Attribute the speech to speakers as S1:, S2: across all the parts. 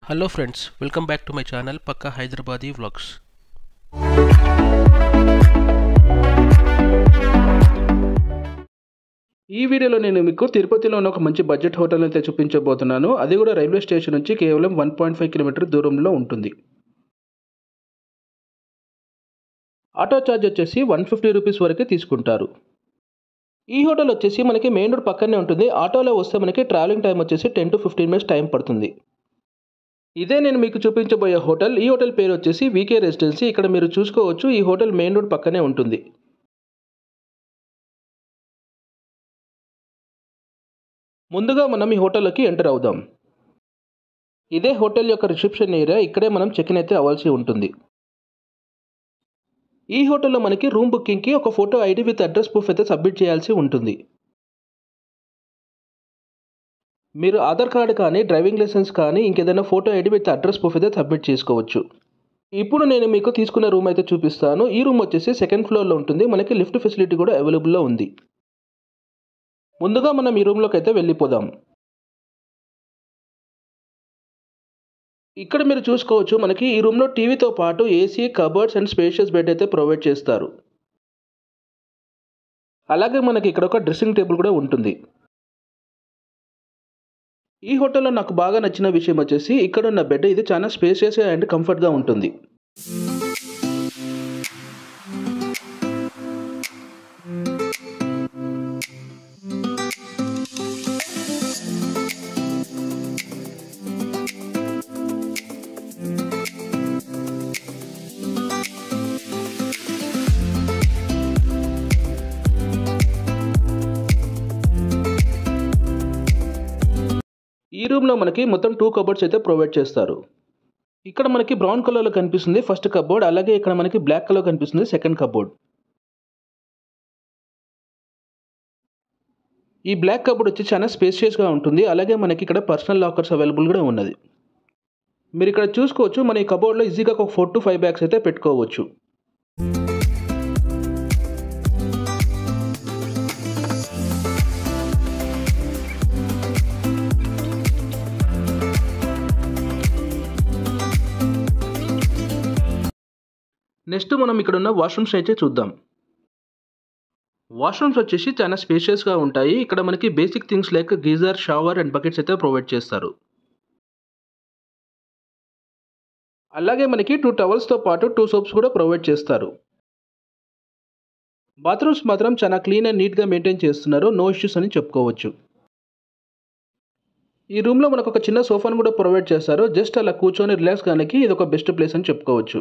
S1: Hello friends, welcome back to my channel Pakka Hyderabadi Vlogs.
S2: ఈ వీడియోలో నేను మీకు తిరుపతిలో ఉన్న ఒక మంచి బడ్జెట్ హోటల్ అయితే చూపించబోతున్నాను. అది కూడా రైల్వే స్టేషన్ నుంచి కేవలం 1.5 కిలోమీటర్ దూరంలో ఉంటుంది. ఆటో ఛార్జ్ వచ్చేసి 150 రూపీస్ వరకే తీసుకుంటారు. ఈ హోటల్ వచ్చేసి మనకి మెయిన్ రోడ్ పక్కనే ఉంటుంది. ఆటోలో వస్తే మనకి ట్రావెలింగ్ టైం వచ్చేసి 10 to 15 మినిట్స్ టైం పడుతుంది. ఇదే నేను మీకు చూపించబోయే హోటల్. ఈ హోటల్ పేరు వచ్చేసి వీకే రెసిడెన్సీ. ఇక్కడ మీరు చూసుకోవచ్చు, ఈ హోటల్ మెయిన్ రోడ్ పక్కనే ఉంటుంది. ముందుగా మనం ఈ హోటల్లోకి ఎంటర్ అవుదాం. ఇదే హోటల్ యొక్క రిసెప్షన్ ఏరియా. ఇక్కడే మనం చెక్ ఇన్ అయితే అవ్వాల్సి ఉంటుంది. ఈ హోటల్లో మనకి రూమ్ బుకింగ్కి ఒక photo ID with address proof అయితే సబ్మిట్ చేయాల్సి ఉంటుంది. మీరు ఆధార్ కార్డు కానీ, డ్రైవింగ్ లైసెన్స్ కానీ, ఇంకేదైనా photo ID with address proof అయితే సబ్మిట్ చేసుకోవచ్చు. ఇప్పుడు నేను మీకు తీసుకున్న రూమ్ అయితే చూపిస్తాను. ఈ రూమ్ వచ్చేసి సెకండ్ ఫ్లోర్లో ఉంటుంది. మనకి లిఫ్ట్ ఫెసిలిటీ కూడా అవైలబుల్లో ఉంది. ముందుగా మనం ఈ రూమ్లోకి అయితే వెళ్ళిపోదాం. ఇక్కడ మీరు చూసుకోవచ్చు, మనకి ఈ రూమ్లో టీవీతో పాటు AC, cupboards and spacious bed అయితే ప్రొవైడ్ చేస్తారు. అలాగే మనకి ఇక్కడ ఒక డ్రెస్సింగ్ టేబుల్ కూడా ఉంటుంది. ఈ హోటల్లో నాకు బాగా నచ్చిన విషయం వచ్చేసి ఇక్కడ ఉన్న బెడ్ ఇది చాలా స్పేషియస్ అండ్ కంఫర్ట్గా ఉంటుంది. ఈ రూమ్లో మనకి మొత్తం 2 కబోర్డ్స్ అయితే ప్రొవైడ్ చేస్తారు. ఇక్కడ మనకి బ్రౌన్ కలర్లో కనిపిస్తుంది ఫస్ట్ కబోర్డ్. అలాగే ఇక్కడ మనకి బ్లాక్ కలర్ కనిపిస్తుంది సెకండ్ కబోర్డ్. ఈ బ్లాక్ కబోర్డ్ వచ్చి చాలా స్పేషియస్గా ఉంటుంది. అలాగే మనకి ఇక్కడ పర్సనల్ లాకర్స్ అవైలబుల్ కూడా ఉన్నది. మీరు ఇక్కడ చూసుకోవచ్చు, మన ఈ కబోర్డ్లో ఈజీగా ఒక 4 to 5 బ్యాగ్స్ అయితే పెట్టుకోవచ్చు. నెక్స్ట్ మనం ఇక్కడ ఉన్న వాష్రూమ్స్ అయితే చూద్దాం. వాష్రూమ్స్ వచ్చేసి చాలా స్పేషియస్గా ఉంటాయి. ఇక్కడ మనకి basic things like geyser, shower and buckets అయితే ప్రొవైడ్ చేస్తారు. అలాగే మనకి 2 టవల్స్తో పాటు 2 సోప్స్ కూడా ప్రొవైడ్ చేస్తారు. బాత్రూమ్స్ మాత్రం చాలా క్లీన్ అండ్ నీట్గా మెయింటైన్ చేస్తున్నారు. నో ఇష్యూస్ అని చెప్పుకోవచ్చు. ఈ రూమ్లో మనకు ఒక చిన్న సోఫాను కూడా ప్రొవైడ్ చేస్తారు. జస్ట్ అలా కూర్చొని రిలాక్స్ కానికి ఇది ఒక బెస్ట్ ప్లేస్ అని చెప్పుకోవచ్చు.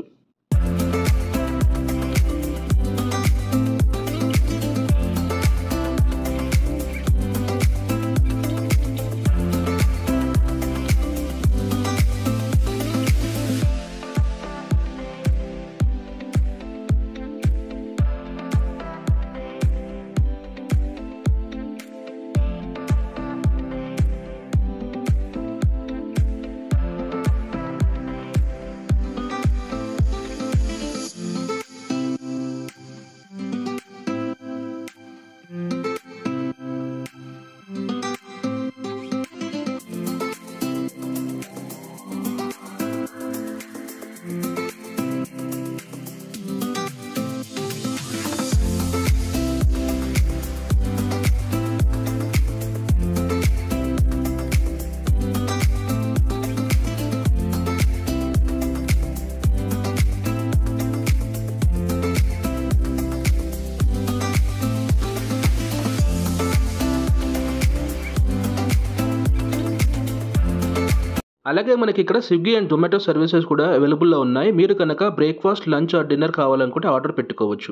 S2: అలాగే మనకి ఇక్కడ స్విగ్గీ అండ్ జొమాటో సర్వీసెస్ కూడా అవైలబుల్లో ఉన్నాయి. మీరు కనుక బ్రేక్ఫాస్ట్, లంచ్ ఆర్ డిన్నర్ కావాలనుకుంటే ఆర్డర్ పెట్టుకోవచ్చు.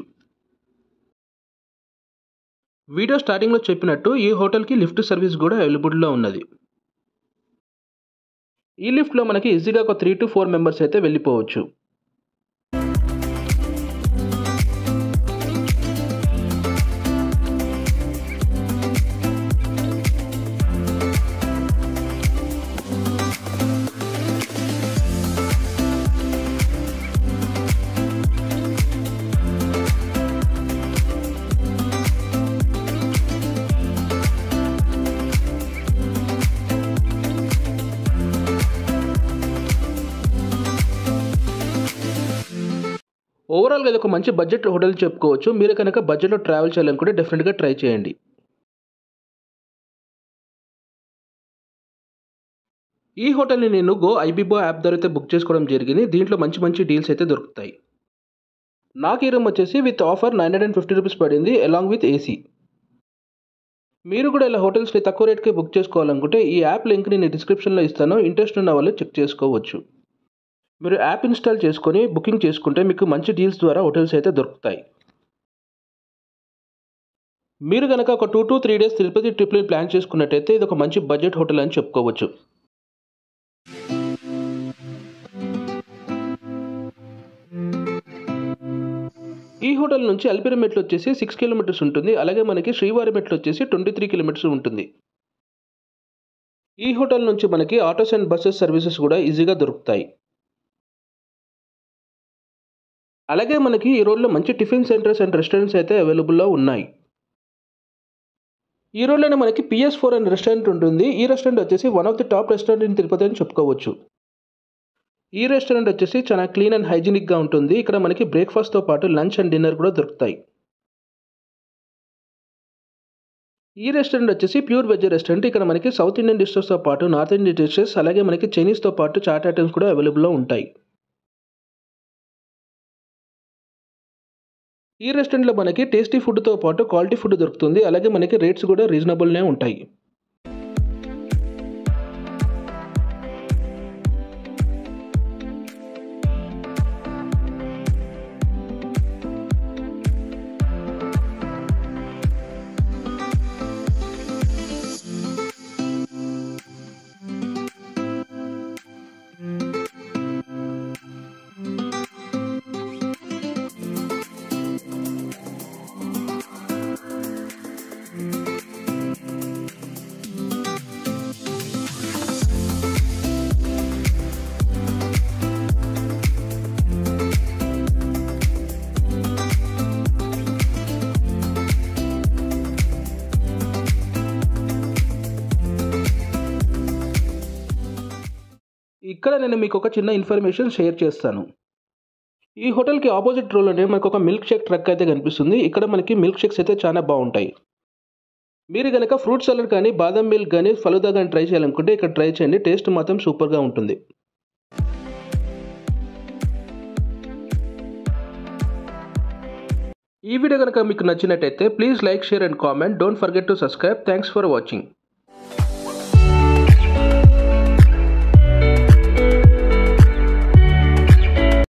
S2: వీడియో స్టార్టింగ్లో చెప్పినట్టు ఈ హోటల్కి లిఫ్ట్ సర్వీస్ కూడా అవైలబుల్లో ఉన్నది. ఈ లిఫ్ట్లో మనకి ఈజీగా ఒక 3 to 4 మెంబర్స్ అయితే వెళ్ళిపోవచ్చు. ఓవరాల్గా ఇది ఒక మంచి బడ్జెట్ హోటల్ చెప్పుకోవచ్చు. మీరు కనుక బడ్జెట్లో ట్రావెల్ చేయాలనుకుంటే డెఫినెట్గా ట్రై చేయండి. ఈ హోటల్ని నేను గో ఐబిబో యాప్ ద్వారా అయితే బుక్ చేసుకోవడం జరిగింది. దీంట్లో మంచి మంచి డీల్స్ అయితే దొరుకుతాయి. నాకు ఈ రూమ్ వచ్చేసి విత్ ఆఫర్ 950 రూపీస్ పడింది అలాంగ్ విత్ ఏసీ. మీరు కూడా ఇలా హోటల్స్ని తక్కువ రేట్కి బుక్ చేసుకోవాలనుకుంటే ఈ యాప్ లింక్ నేను డిస్క్రిప్షన్లో ఇస్తాను. ఇంట్రెస్ట్ ఉన్న వాళ్ళు చెక్ చేసుకోవచ్చు. మీరు యాప్ ఇన్స్టాల్ చేసుకొని బుకింగ్ చేసుకుంటే మీకు మంచి డీల్స్ ద్వారా హోటల్స్ అయితే దొరుకుతాయి. మీరు కనుక ఒక 2 to 3 డేస్ తిరుపతి ట్రిప్ని ప్లాన్ చేసుకున్నట్టయితే ఇది ఒక మంచి బడ్జెట్ హోటల్ అని చెప్పుకోవచ్చు. ఈ హోటల్ నుంచి అలిపిరి మెట్లు వచ్చేసి 6 కిలోమీటర్స్ ఉంటుంది. అలాగే మనకి శ్రీవారి మెట్లు వచ్చేసి 23 కిలోమీటర్స్ ఉంటుంది. ఈ హోటల్ నుంచి మనకి ఆటోస్ అండ్ బస్సెస్ సర్వీసెస్ కూడా ఈజీగా దొరుకుతాయి. అలాగే మనకి ఈ రోడ్లో మంచి టిఫిన్ సెంటర్స్ అండ్ రెస్టారెంట్స్ అయితే అవైలబుల్లో ఉన్నాయి. ఈ రోడ్లోనే మనకి PS4 అనే రెస్టారెంట్ ఉంటుంది. ఈ రెస్టారెంట్ వచ్చేసి one of the top restaurant in Tirupati అని చెప్పుకోవచ్చు. ఈ రెస్టారెంట్ వచ్చేసి చాలా క్లీన్ అండ్ హైజీనిక్గా ఉంటుంది. ఇక్కడ మనకి బ్రేక్ఫాస్ట్తో పాటు లంచ్ అండ్ డిన్నర్ కూడా దొరుకుతాయి. ఈ రెస్టారెంట్ వచ్చేసి ప్యూర్ వెజ్ రెస్టారెంట్. ఇక్కడ మనకి సౌత్ ఇండియన్ డిషెస్తో పాటు నార్త్ ఇండియన్ డిషెస్ అలాగే మనకి చైనీస్తో పాటు చాట్ ఐటమ్స్ కూడా అవైలబుల్లో ఉంటాయి. ఈ రెస్టారెంట్లో మనకి టేస్టీ ఫుడ్తో పాటు క్వాలిటీ ఫుడ్ దొరుకుతుంది. అలాగే మనకి రేట్స్ కూడా రీజనబుల్నే ఉంటాయి. ఇక్కడ నేను మీకు ఒక చిన్న ఇన్ఫర్మేషన్ షేర్ చేస్తాను. ఈ హోటల్కి ఆపోజిట్ రోడ్లోనే మనకు ఒక మిల్క్ షేక్ ట్రక్ అయితే కనిపిస్తుంది. ఇక్కడ మనకి మిల్క్ షేక్స్ అయితే చాలా బాగుంటాయి. మీరు కనుక ఫ్రూట్ సలాడ్ కానీ బాదం మిల్క్ కానీ ఫలుదా కానీ ట్రై చేయాలనుకుంటే ఇక్కడ ట్రై చేయండి. టేస్ట్ మాత్రం సూపర్గా ఉంటుంది. ఈ వీడియో కనుక మీకు నచ్చినట్టయితే please like, share and comment. Don't forget to subscribe. Thanks for watching.